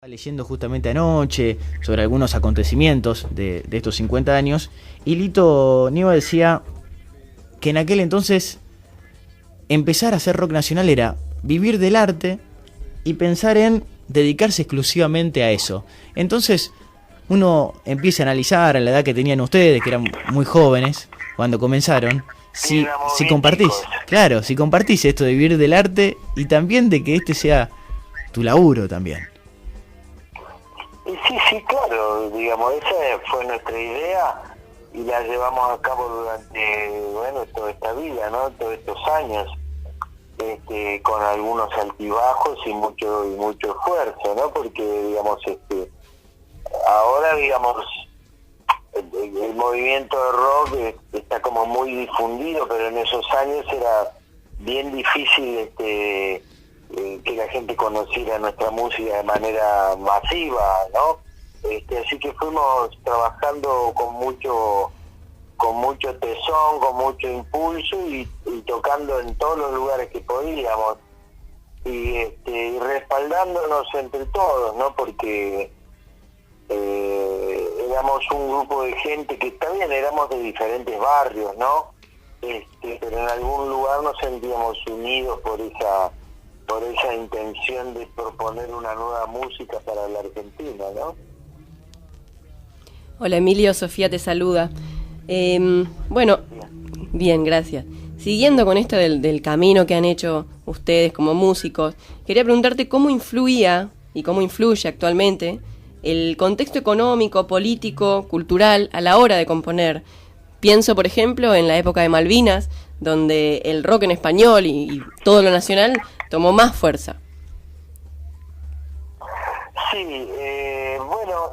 Leyendo justamente anoche sobre algunos acontecimientos de estos 50 años, y Lito Nieva decía que en aquel entonces empezar a hacer rock nacional era vivir del arte y pensar en dedicarse exclusivamente a eso. Entonces uno empieza a analizar a la edad que tenían ustedes, que eran muy jóvenes cuando comenzaron, si compartís, claro, si compartís esto de vivir del arte y también de que este sea tu laburo también. Sí, claro, digamos, esa fue nuestra idea y la llevamos a cabo durante, toda esta vida, ¿no? Todos estos años, con algunos altibajos y mucho esfuerzo, ¿no? Porque, digamos, ahora, digamos, el movimiento de rock está como muy difundido, pero en esos años era bien difícil, que la gente conociera nuestra música de manera masiva, ¿no? Así que fuimos trabajando con mucho tesón, con mucho impulso y tocando en todos los lugares que podíamos y respaldándonos entre todos, ¿no? Porque éramos un grupo de gente que también éramos de diferentes barrios, ¿no? Pero en algún lugar nos sentíamos unidos por esa intención de proponer una nueva música para la Argentina, ¿no? Hola Emilio, Sofía te saluda. Bien, gracias. Siguiendo con esto del camino que han hecho ustedes como músicos, quería preguntarte cómo influía y cómo influye actualmente el contexto económico, político, cultural a la hora de componer. Pienso, por ejemplo, en la época de Malvinas, donde el rock en español y todo lo nacional tomó más fuerza. Sí,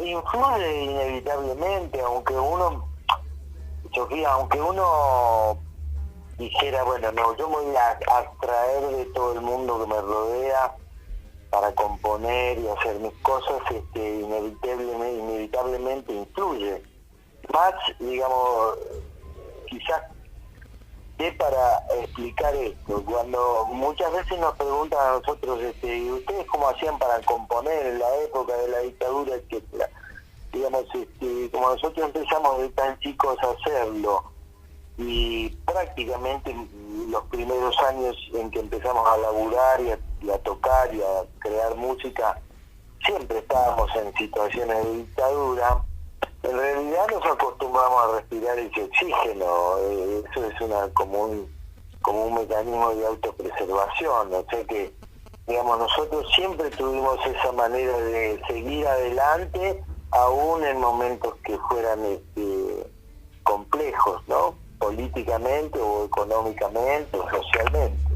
influye inevitablemente, Sofía, aunque uno dijera, yo me voy a abstraer de todo el mundo que me rodea para componer y hacer mis cosas, inevitablemente influye. Más, digamos, quizás para explicar esto, cuando muchas veces nos preguntan a nosotros, ¿y ustedes cómo hacían para componer en la época de la dictadura, etcétera? Digamos, como nosotros empezamos de tan chicos a hacerlo, y prácticamente los primeros años en que empezamos a laburar y a tocar y a crear música, siempre estábamos en situaciones de dictadura. En realidad nos acostumbramos a respirar ese oxígeno, eso es como un mecanismo de autopreservación, o sea que, digamos, nosotros siempre tuvimos esa manera de seguir adelante, aún en momentos que fueran complejos, ¿no? Políticamente o económicamente o socialmente.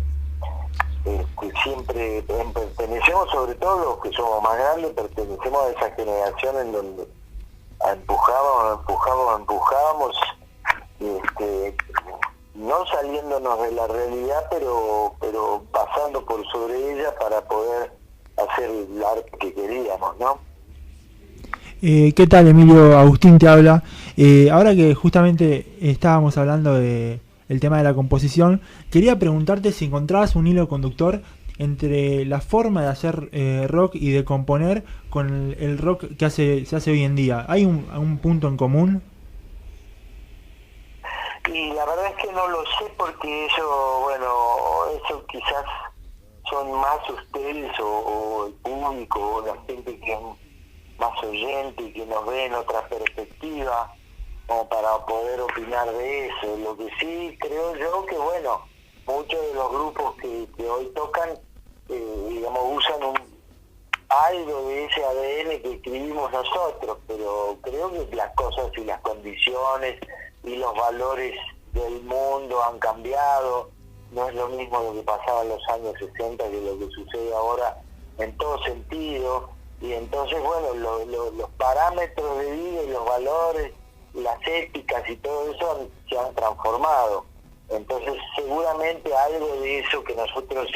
Siempre pertenecemos, sobre todo los que somos más grandes, pertenecemos a esa generación en donde empujábamos, no saliéndonos de la realidad, pero pasando por sobre ella para poder hacer el arte que queríamos, ¿no? ¿Qué tal, Emilio? Agustín te habla. Ahora que justamente estábamos hablando de el tema de la composición, quería preguntarte si encontrabas un hilo conductor entre la forma de hacer rock y de componer con el rock que se hace hoy en día. ¿Hay un punto en común? Y la verdad es que no lo sé, porque eso quizás son más ustedes o el público o la gente que es más oyente y que nos ve en otra perspectiva, como para poder opinar de eso. Lo que sí creo yo que, muchos de los grupos que hoy tocan, usan algo de ese ADN que escribimos nosotros, pero creo que las cosas y las condiciones y los valores del mundo han cambiado. No es lo mismo lo que pasaba en los años 60 que lo que sucede ahora en todo sentido, y entonces los parámetros de vida y los valores, las éticas y todo eso se han transformado. Entonces seguramente algo de eso que nosotros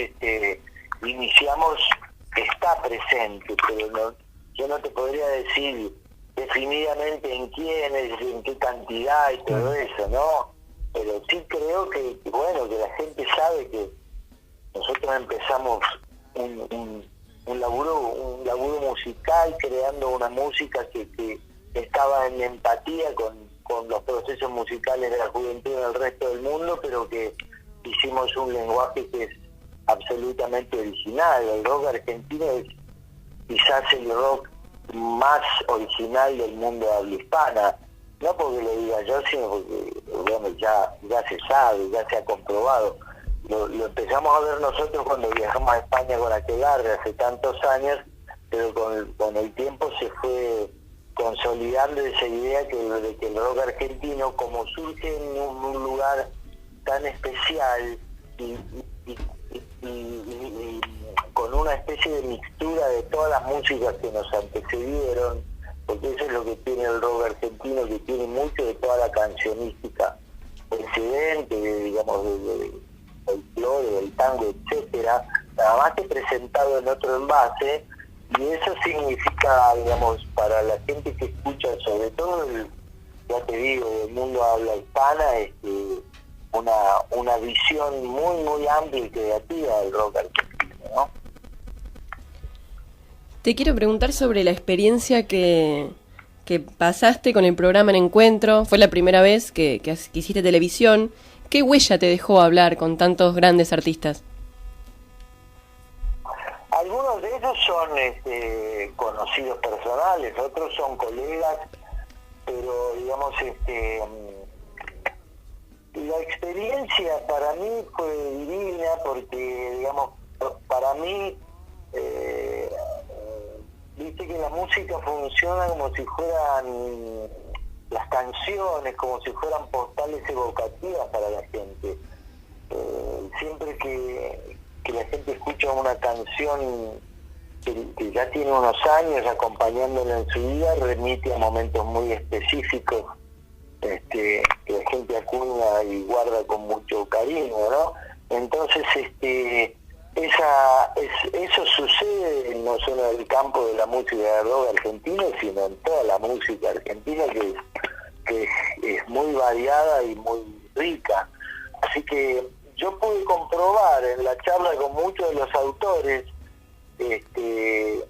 iniciamos está presente, pero yo no te podría decir definidamente en quiénes, en qué cantidad y todo eso, ¿no? Pero sí creo que la gente sabe que nosotros empezamos un laburo musical, creando una música que estaba en empatía con los procesos musicales de la juventud en el resto del mundo, pero que hicimos un lenguaje que es absolutamente original. El rock argentino es quizás el rock más original del mundo de habla hispana, no porque lo diga yo, sino porque bueno, ya se sabe, ya se ha comprobado. Lo empezamos a ver nosotros cuando viajamos a España con Aquelarre hace tantos años, pero con el tiempo se fue consolidando esa idea de que el rock argentino, como surge en un lugar tan especial y con una especie de mixtura de todas las músicas que nos antecedieron, porque eso es lo que tiene el rock argentino, que tiene mucho de toda la cancionística precedente, digamos, del folclore, del tango, etcétera, nada más que presentado en otro envase, y eso significa, digamos, para la gente que escucha, sobre todo, ya te digo, del mundo habla hispana, una visión muy amplia y creativa del rock argentino, ¿no? Te quiero preguntar sobre la experiencia que pasaste con el programa En Encuentro. Fue la primera vez que hiciste televisión. ¿Qué huella te dejó hablar con tantos grandes artistas? Algunos de ellos son conocidos personales, otros son colegas, pero digamos, la experiencia para mí fue divina porque, digamos, para mí, viste que la música funciona como si fueran las canciones, como si fueran postales evocativas para la gente. Siempre que la gente escucha una canción que ya tiene unos años acompañándola en su vida, remite a momentos muy específicos que la gente acuña y guarda con mucho cariño, ¿no? Entonces, eso sucede no solo en el campo de la música de rock argentino, sino en toda la música argentina, que es muy variada y muy rica. Así que yo pude comprobar en la charla con muchos de los autores que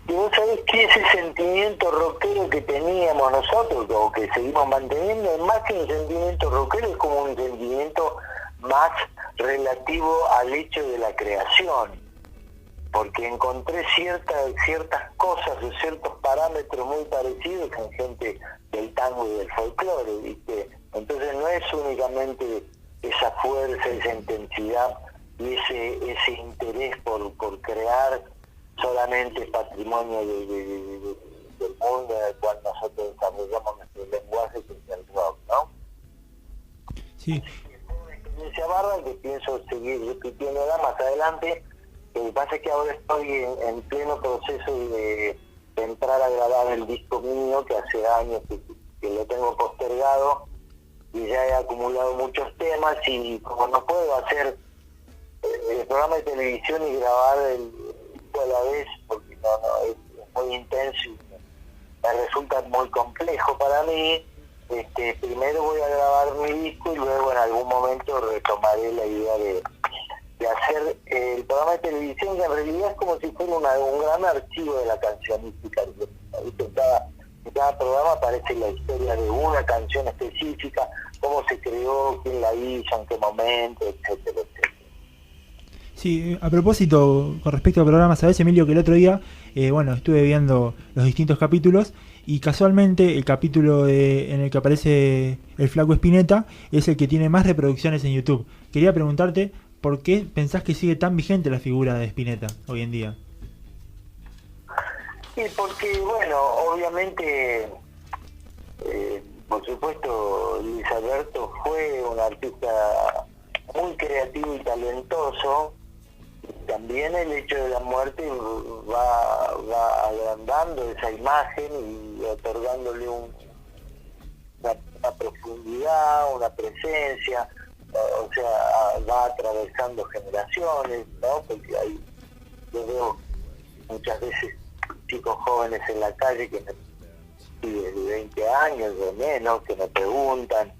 vos sabés que ese sentimiento rockero que teníamos nosotros, o que seguimos manteniendo, es más que un sentimiento rockero, es como un sentimiento más relativo al hecho de la creación, porque encontré ciertas cosas o ciertos parámetros muy parecidos en gente del tango y del folclore, ¿viste? Entonces no es únicamente esa fuerza, esa intensidad y ese interés por crear solamente patrimonio del mundo en el cual nosotros desarrollamos nuestro lenguaje, que es el rock, ¿no? Sí. Es una experiencia bárbara que pienso seguir repitiéndola más adelante. Lo que pasa es que ahora estoy en pleno proceso de entrar a grabar el disco mío, que hace años que lo tengo postergado, y ya he acumulado muchos temas, y como no puedo hacer el programa de televisión y grabar el disco a la vez, porque es muy intenso y me resulta muy complejo para mí, primero voy a grabar mi disco y luego en algún momento retomaré la idea de hacer el programa de televisión, que en realidad es como si fuera un gran archivo de la cancionística. En cada programa aparece la historia de una canción específica, cómo se creó, quién la hizo, en qué momento, etcétera, etcétera. Sí, a propósito, con respecto al programa, sabes, Emilio, que el otro día, estuve viendo los distintos capítulos y casualmente el capítulo en el que aparece el Flaco Spinetta es el que tiene más reproducciones en YouTube. Quería preguntarte, ¿por qué pensás que sigue tan vigente la figura de Spinetta hoy en día? Sí, porque, bueno, obviamente, por supuesto, Luis Alberto fue un artista muy creativo y talentoso. También el hecho de la muerte va agrandando esa imagen y otorgándole una profundidad, una presencia, o sea, va atravesando generaciones, ¿no? Porque ahí yo veo muchas veces chicos jóvenes en la calle que de 20 años o menos, que me preguntan.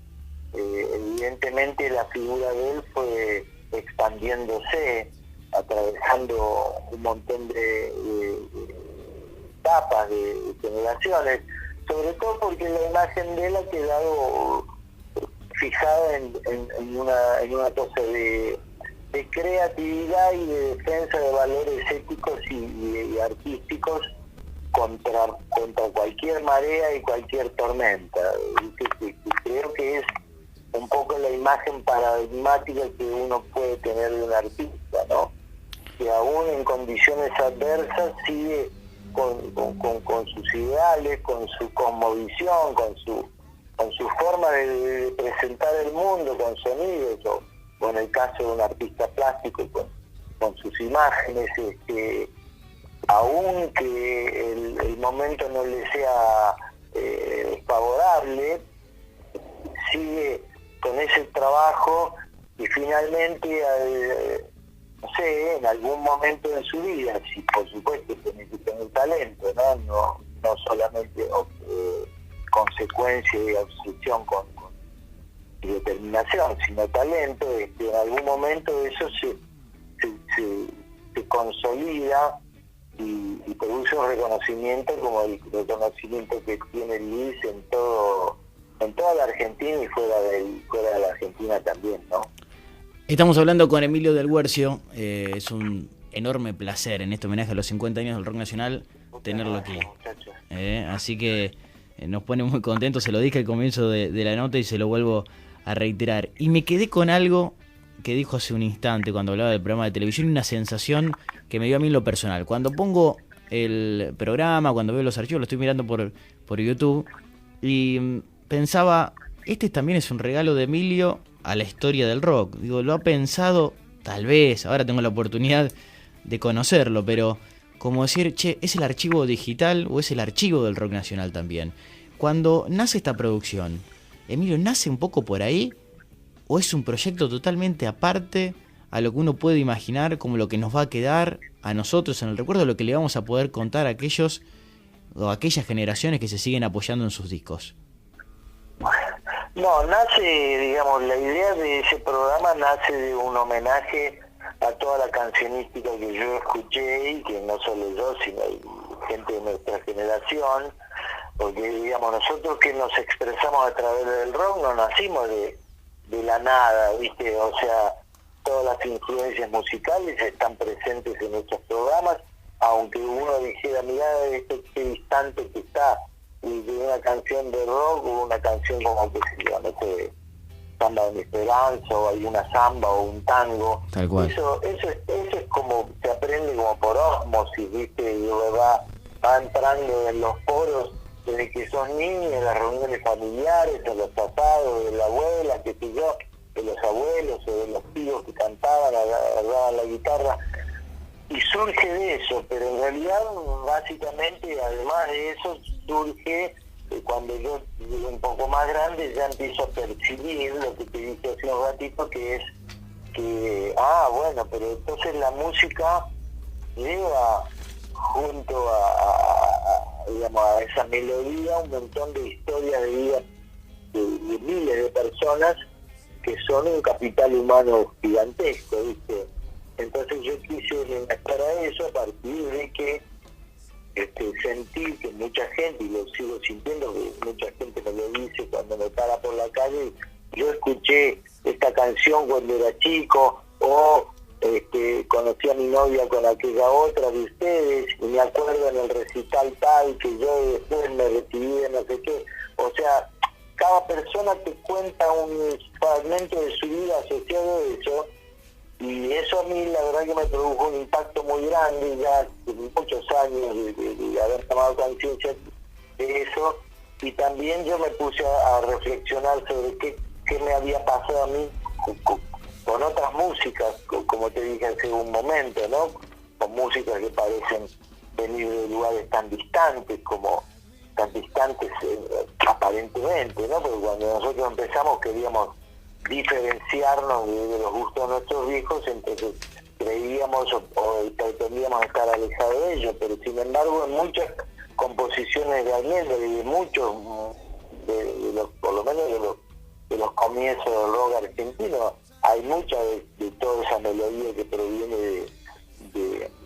Evidentemente la figura de él fue expandiéndose atravesando un montón de etapas, de generaciones, sobre todo porque la imagen de él ha quedado fijada en una cosa de creatividad y de defensa de valores éticos y artísticos contra cualquier marea y cualquier tormenta. Creo que es un poco la imagen paradigmática que uno puede tener de un artista, ¿no? Que aún en condiciones adversas sigue con sus ideales, con su cosmovisión, con su forma de presentar el mundo, con sonidos, o en el caso de un artista plástico, con sus imágenes, aún que el momento no le sea favorable, sigue con ese trabajo y finalmente, no sé, en algún momento de su vida, si por supuesto tiene que tener talento, no solamente consecuencia y obsesión y determinación, sino talento, en algún momento eso se consolida y produce un reconocimiento como el reconocimiento que tiene Luis en toda la Argentina y fuera de la Argentina también, ¿no? Estamos hablando con Emilio del Guercio. Es un enorme placer en este homenaje a los 50 años del rock nacional tenerlo aquí. Así que nos pone muy contentos. Se lo dije al comienzo de la nota y se lo vuelvo a reiterar. Y me quedé con algo que dijo hace un instante cuando hablaba del programa de televisión, una sensación que me dio a mí en lo personal. Cuando pongo el programa, cuando veo los archivos, lo estoy mirando por YouTube y pensaba, este también es un regalo de Emilio a la historia del rock. Digo, lo ha pensado, tal vez, ahora tengo la oportunidad de conocerlo, pero como decir, che, ¿es el archivo digital o es el archivo del rock nacional también? Cuando nace esta producción, Emilio, ¿nace un poco por ahí? ¿O es un proyecto totalmente aparte a lo que uno puede imaginar como lo que nos va a quedar a nosotros en el recuerdo, lo que le vamos a poder contar a aquellos o a aquellas generaciones que se siguen apoyando en sus discos? No, digamos, la idea de ese programa nace de un homenaje a toda la cancionística que yo escuché, y que no solo yo, sino gente de nuestra generación, porque, digamos, nosotros que nos expresamos a través del rock no nacimos de la nada, ¿viste? O sea, todas las influencias musicales están presentes en nuestros programas, aunque uno dijera, mirá, qué distante que está de una canción de rock o una canción como, que se llama, no sé, Samba de mi Esperanza, o alguna samba o un tango. Tal cual. Eso es como, se aprende como por ósmosis, ¿viste? Y va entrando en los poros desde que sos niño, en las reuniones familiares, en los pasados, de la abuela, qué sé yo, de los abuelos o de los tíos que cantaban, agarraban la guitarra, y surge de eso, pero en realidad, básicamente, además de eso, surge cuando yo un poco más grande ya empiezo a percibir lo que te dije hace un ratito, que es que, bueno, pero entonces la música lleva junto digamos, a esa melodía un montón de historias de vida de miles de personas que son un capital humano gigantesco, ¿viste? Entonces yo quise enmascarar a eso a partir de que sentí que mucha gente, y lo sigo sintiendo, que mucha gente me lo dice cuando me para por la calle, yo escuché esta canción cuando era chico, o conocí a mi novia con aquella otra de ustedes, y me acuerdo en el recital tal, que yo después me recibí de no sé qué. O sea, cada persona te cuenta un fragmento de su vida asociado a eso, y eso a mí la verdad que me produjo un impacto muy grande, ya de muchos años de haber tomado conciencia de eso, y también yo me puse a reflexionar sobre qué me había pasado a mí con otras músicas, como te dije hace un momento, ¿no? Con músicas que parecen venir de lugares tan distantes aparentemente, ¿no? Porque cuando nosotros empezamos queríamos diferenciarnos de los gustos de nuestros viejos, entonces creíamos o pretendíamos estar alejados de ellos, pero sin embargo en muchas composiciones de Almendra y de muchos, por lo menos de los comienzos del rock argentino, hay mucha de toda esa melodía que proviene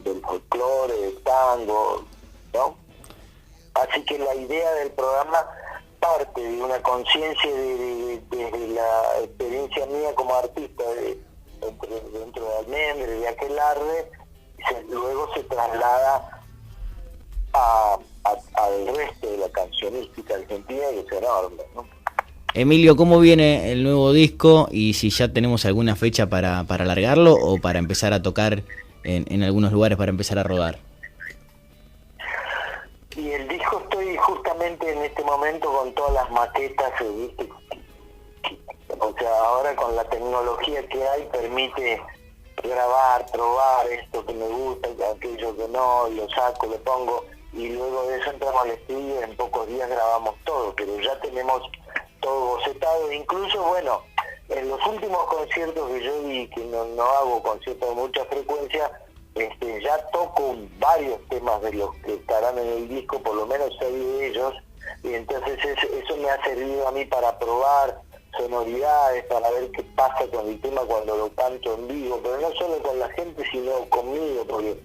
del folclore, del tango, ¿no? Así que la idea del programa parte de una conciencia de la experiencia mía como artista dentro de Almendra, de Aquelarre, y luego se traslada al resto de la cancionística argentina, que es enorme, ¿no? Emilio, ¿cómo viene el nuevo disco y si ya tenemos alguna fecha para alargarlo o para empezar a tocar en algunos lugares, para empezar a rodar? Y el disco estoy justamente en este momento con todas las maquetas, ¿viste? O sea, ahora con la tecnología que hay permite grabar, probar esto que me gusta, aquello que no, lo saco, lo pongo y luego de eso entramos al estudio y en pocos días grabamos todo, pero ya tenemos todo bocetado. Incluso, bueno, en los últimos conciertos que yo di, que no hago conciertos de mucha frecuencia, ya toco varios temas de los que estarán en el disco, por lo menos 6 de ellos, y entonces eso me ha servido a mí para probar sonoridades, para ver qué pasa con el tema cuando lo canto en vivo, pero no solo con la gente, sino conmigo, porque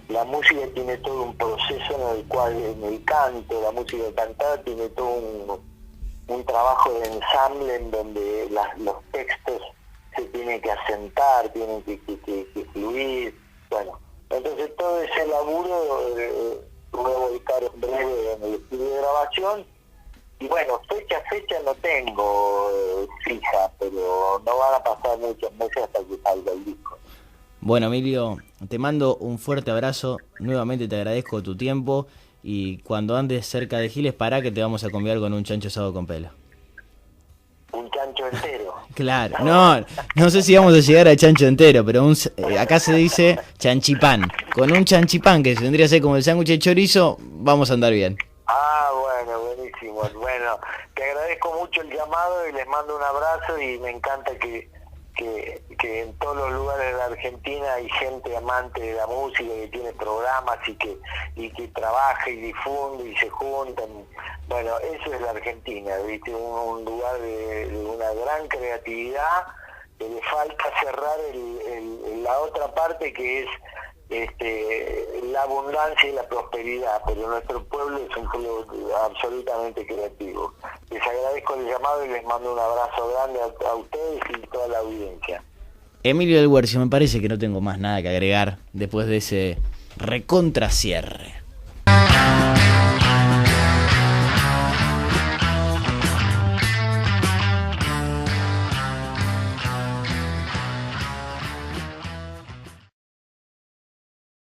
la música tiene todo un proceso en el cual, en el canto, la música cantada tiene todo un trabajo de ensamble en donde los textos se tienen que asentar, tienen que fluir, bueno, entonces todo ese laburo voy a dedicar en breve en el estudio de grabación. Y bueno, fecha no tengo fija, pero no van a pasar muchos meses hasta que salga el disco. Bueno, Emilio, te mando un fuerte abrazo, nuevamente te agradezco tu tiempo y cuando andes cerca de Giles, pará que te vamos a convidar con un chancho asado con pelo. Un chancho entero. Claro, no sé si vamos a llegar a chancho entero, pero acá se dice chanchipán. Con un chanchipán, que vendría a ser como el sándwich de chorizo, vamos a andar bien. Ah, bueno, buenísimo. Bueno, te agradezco mucho el llamado y les mando un abrazo y me encanta que en todos los lugares de la Argentina hay gente amante de la música, que tiene programas y que trabaja y difunde y se juntan. Bueno, eso es la Argentina, ¿viste? Un lugar de una gran creatividad, que le falta cerrar la otra parte que es la abundancia y la prosperidad, pero nuestro pueblo es un pueblo absolutamente creativo. Les agradezco el llamado y les mando un abrazo grande a ustedes y a toda la audiencia. Emilio del Huercio, me parece que no tengo más nada que agregar después de ese recontracierre.